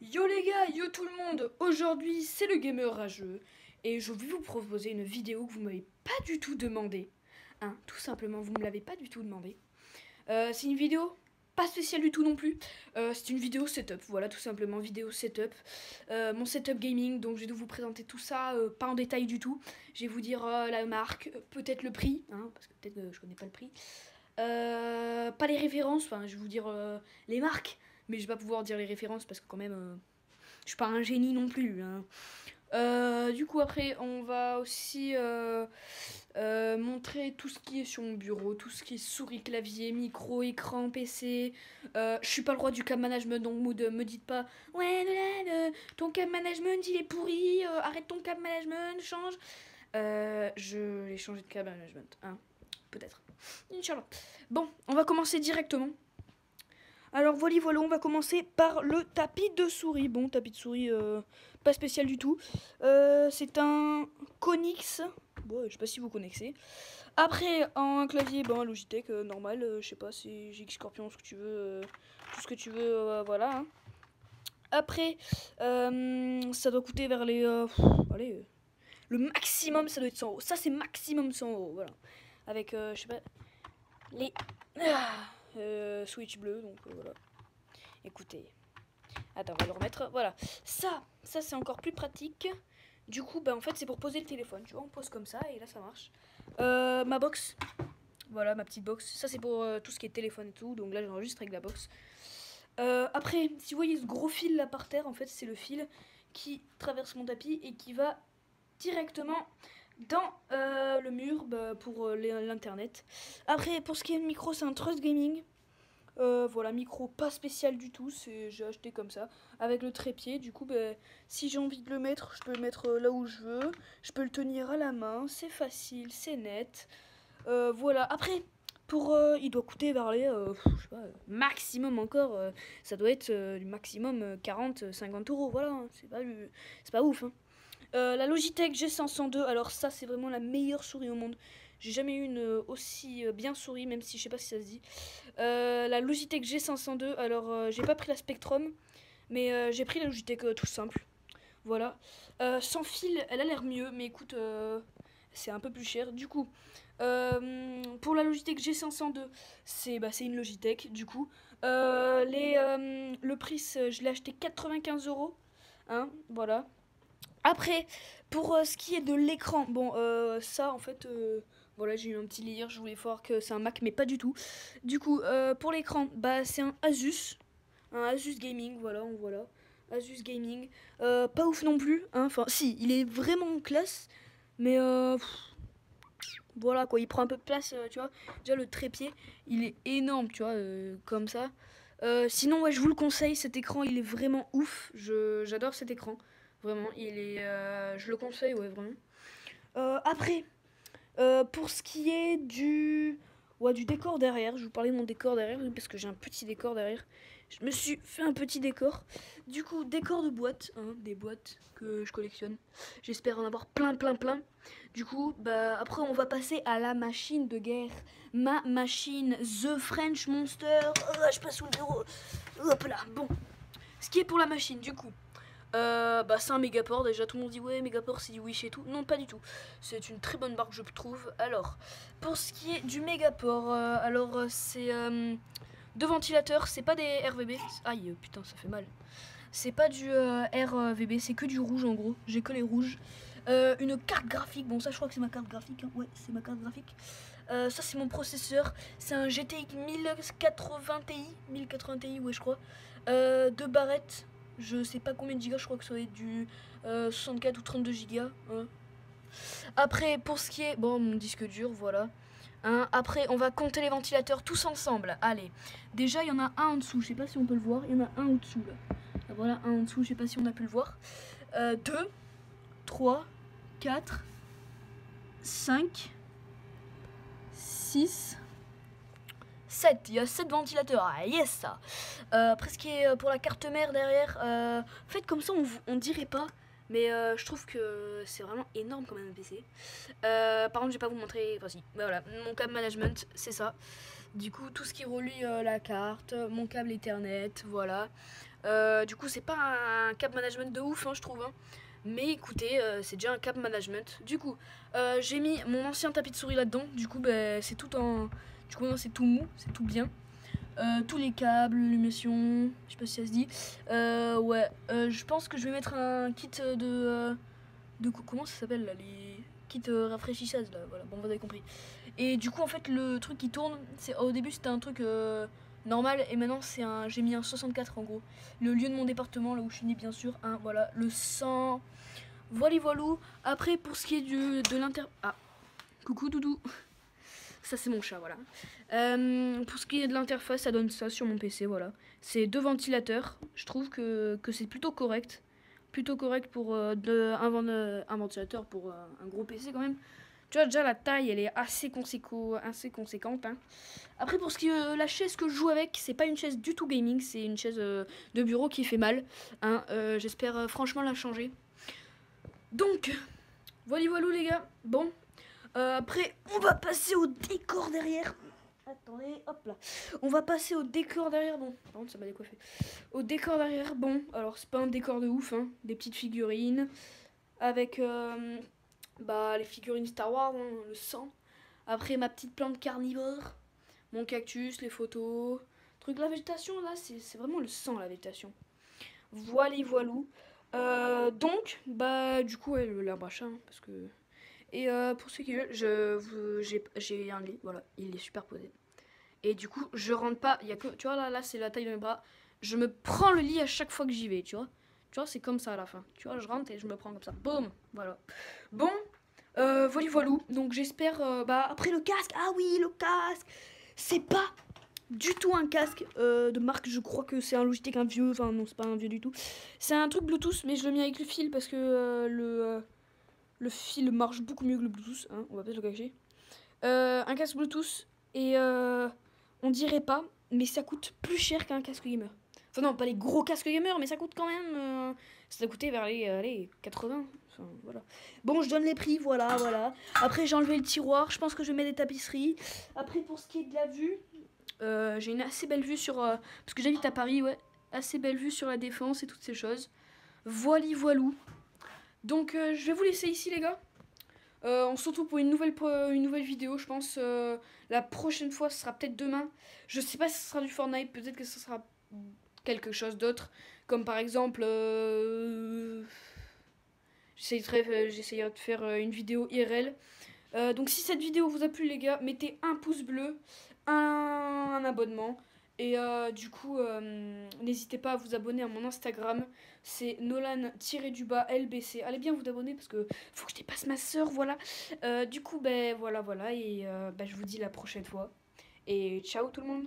Yo les gars, yo tout le monde. Aujourd'hui c'est le gamer rageux et je vais vous proposer une vidéo que vous m'avez pas du tout demandé. Hein, tout simplement, vous me l'avez pas du tout demandé. C'est une vidéo pas spéciale du tout non plus. C'est une vidéo setup, voilà, tout simplement vidéo setup. Mon setup gaming, donc je vais vous présenter tout ça, pas en détail du tout. Je vais vous dire la marque, peut-être le prix, hein, parce que peut-être que je connais pas le prix. Pas les références, enfin je vais vous dire les marques, mais je vais pas pouvoir dire les références parce que quand même je suis pas un génie non plus, hein. Du coup après on va aussi montrer tout ce qui est sur mon bureau, tout ce qui est souris, clavier, micro, écran, PC. Je suis pas le roi du cam management, donc me dites pas ouais ton cam management il est pourri, arrête ton cam management, change. Je vais changer de cam management, hein, peut-être. Inch'Allah. Bon, on va commencer directement. Alors voilà, on va commencer par le tapis de souris. Bon, tapis de souris pas spécial du tout. C'est un Konix. Bon, je sais pas si vous connaissez. Après, un clavier, ben, Logitech, normal. Je sais pas, c'est GX Scorpion, ce que tu veux. Tout ce que tu veux, voilà. Hein. Après, ça doit coûter vers les... allez, le maximum, ça doit être 100 euros. Ça, c'est maximum 100 euros, voilà. Avec, je sais pas, les... Switch bleu, donc voilà. Écoutez. Attends, on va le remettre. Voilà. Ça c'est encore plus pratique. Du coup, bah en fait, c'est pour poser le téléphone. Tu vois, on pose comme ça et là, ça marche. Ma box. Voilà, ma petite box. Ça, c'est pour tout ce qui est téléphone et tout. Donc là, j'enregistre avec la box. Après, si vous voyez ce gros fil là par terre, en fait, c'est le fil qui traverse mon tapis et qui va directement dans le mur pour l'internet. Après, pour ce qui est de micro, c'est un Trust Gaming. Voilà, micro pas spécial du tout, j'ai acheté comme ça, avec le trépied. Du coup, si j'ai envie de le mettre, je peux le mettre là où je veux. Je peux le tenir à la main, c'est facile, c'est net. Voilà, après, il doit coûter vers les, je sais pas, maximum encore, ça doit être du maximum 40-50 euros, voilà, hein, c'est pas ouf. Hein. La Logitech G502, alors ça c'est vraiment la meilleure souris au monde. J'ai jamais eu une aussi bien souris, même si je sais pas si ça se dit. La Logitech G502, alors j'ai pas pris la Spectrum, mais j'ai pris la Logitech tout simple. Voilà. Sans fil, elle a l'air mieux, mais écoute, c'est un peu plus cher. Du coup, pour la Logitech G502, c'est une Logitech, du coup. Le prix, je l'ai acheté 95 euros. Hein, voilà. Après, pour ce qui est de l'écran, bon, ça en fait, voilà, j'ai eu un petit lire, je voulais voir que c'est un Mac, mais pas du tout. Du coup, pour l'écran, bah, c'est un Asus Gaming, voilà, Asus Gaming. Pas ouf non plus, hein, enfin, si, il est vraiment classe, mais voilà quoi, il prend un peu de place, tu vois. Déjà, le trépied, il est énorme, tu vois, comme ça. Sinon, ouais, je vous le conseille, cet écran, il est vraiment ouf, j'adore cet écran. Vraiment, je le conseille, ouais, vraiment. Après, pour ce qui est du décor derrière, je vais vous parler de mon décor derrière, parce que j'ai un petit décor derrière. Je me suis fait un petit décor. Du coup, décor de boîte, hein, des boîtes que je collectionne. J'espère en avoir plein, plein, plein. Du coup, bah, après, on va passer à la machine de guerre. Ma machine, The French Monster. Oh, je passe sous le bureau. Hop là, bon. Ce qui est pour la machine, du coup. C'est un Megaport, déjà tout le monde dit ouais Megaport c'est du Wish et tout, non pas du tout, c'est une très bonne marque je trouve. Alors pour ce qui est du Megaport, c'est deux ventilateurs, c'est pas des RVB, aïe putain ça fait mal, c'est pas du RVB, c'est que du rouge en gros, j'ai que les rouges. Une carte graphique, bon ça je crois que c'est ma carte graphique, hein. Ouais c'est ma carte graphique. Ça c'est mon processeur, c'est un GTX 1080 Ti ouais je crois, deux barrettes. Je sais pas combien de gigas, je crois que ça va être du 64 ou 32 gigas. Hein. Après, pour ce qui est... Bon, mon disque dur, voilà. Hein. Après, on va compter les ventilateurs tous ensemble. Allez. Déjà, il y en a un en dessous. Je sais pas si on peut le voir. Il y en a un en dessous, là. Voilà, un en dessous. Je sais pas si on a pu le voir. 2, 3, 4, 5, 6... 7, il y a 7 ventilateurs, ah yes ça. Après ce qui est pour la carte mère derrière, en fait comme ça on dirait pas, mais je trouve que c'est vraiment énorme quand même un PC. Par contre je vais pas vous montrer, enfin si, voilà, mon câble management c'est ça. Du coup tout ce qui relie la carte, mon câble Ethernet, voilà. Du coup, c'est pas un cap management de ouf, hein, je trouve. Hein. Mais écoutez, c'est déjà un cap management. Du coup, j'ai mis mon ancien tapis de souris là-dedans. Du coup, c'est tout en. Du coup, c'est tout mou, c'est tout bien. Tous les câbles, l'illumination, je sais pas si ça se dit. Ouais, je pense que je vais mettre un kit de comment ça s'appelle là, les kits rafraîchisseuses là, voilà, bon vous avez compris. Et du coup en fait le truc qui tourne, c'est au début c'était un truc normal et maintenant c'est un, j'ai mis un 64 en gros. Le lieu de mon département là où je suis né bien sûr, hein, voilà, le 100. Voilà voilou. Après pour ce qui est de l'inter... Ah, coucou doudou. Ça c'est mon chat, voilà. Pour ce qui est de l'interface, ça donne ça sur mon PC, voilà. C'est 2 ventilateurs. Je trouve que c'est plutôt correct. Plutôt correct pour un ventilateur pour un gros PC quand même. Tu vois déjà la taille, elle est assez conséquente. Hein. Après pour ce qui est la chaise que je joue avec, c'est pas une chaise du tout gaming, c'est une chaise de bureau qui fait mal. Hein. J'espère franchement la changer. Donc, voilà les gars. Bon, après, on va passer au décor derrière. Attendez, hop là. On va passer au décor derrière. Bon, par contre, ça m'a décoiffé. Au décor derrière, bon, alors c'est pas un décor de ouf, hein. Des petites figurines avec les figurines Star Wars, hein, le sang. Après, ma petite plante carnivore, mon cactus, les photos. Truc, la végétation, là, c'est vraiment le sang, la végétation. Voilou. Donc, du coup, ouais, l'arbre à chat, hein, parce que. Et pour ceux qui veulent, j'ai un lit, voilà, il est superposé. Et du coup, je rentre pas, il y a que, tu vois, là c'est la taille de mes bras. Je me prends le lit à chaque fois que j'y vais, tu vois. Tu vois, c'est comme ça à la fin. Tu vois, je rentre et je me prends comme ça. Boum, voilà. Bon, voilou. Donc j'espère, après le casque, ah oui, le casque. C'est pas du tout un casque de marque, je crois que c'est un Logitech, un vieux, enfin non, c'est pas un vieux du tout. C'est un truc Bluetooth, mais je le mets avec le fil parce que le fil marche beaucoup mieux que le Bluetooth, hein, on va peut-être le cacher. Un casque Bluetooth, et on dirait pas, mais ça coûte plus cher qu'un casque gamer. Enfin non, pas les gros casques gamer, mais ça coûte quand même... ça a coûté vers les 80. Enfin, voilà. Bon, je donne les prix, voilà. Après, j'ai enlevé le tiroir, je pense que je vais mettre des tapisseries. Après, pour ce qui est de la vue, j'ai une assez belle vue sur... parce que j'habite à Paris, ouais. Assez belle vue sur la Défense et toutes ces choses. Voilou. Donc je vais vous laisser ici les gars. On se retrouve pour une nouvelle vidéo je pense. La prochaine fois ce sera peut-être demain. Je sais pas si ce sera du Fortnite, peut-être que ce sera quelque chose d'autre. Comme par exemple j'essayerai de faire une vidéo IRL. Donc si cette vidéo vous a plu les gars, mettez un pouce bleu, un abonnement. Et du coup, n'hésitez pas à vous abonner à mon Instagram. C'est Nolan-LBC. Allez bien vous abonner parce que faut que je dépasse ma soeur, voilà. Du coup, voilà. Et je vous dis la prochaine fois. Et ciao tout le monde.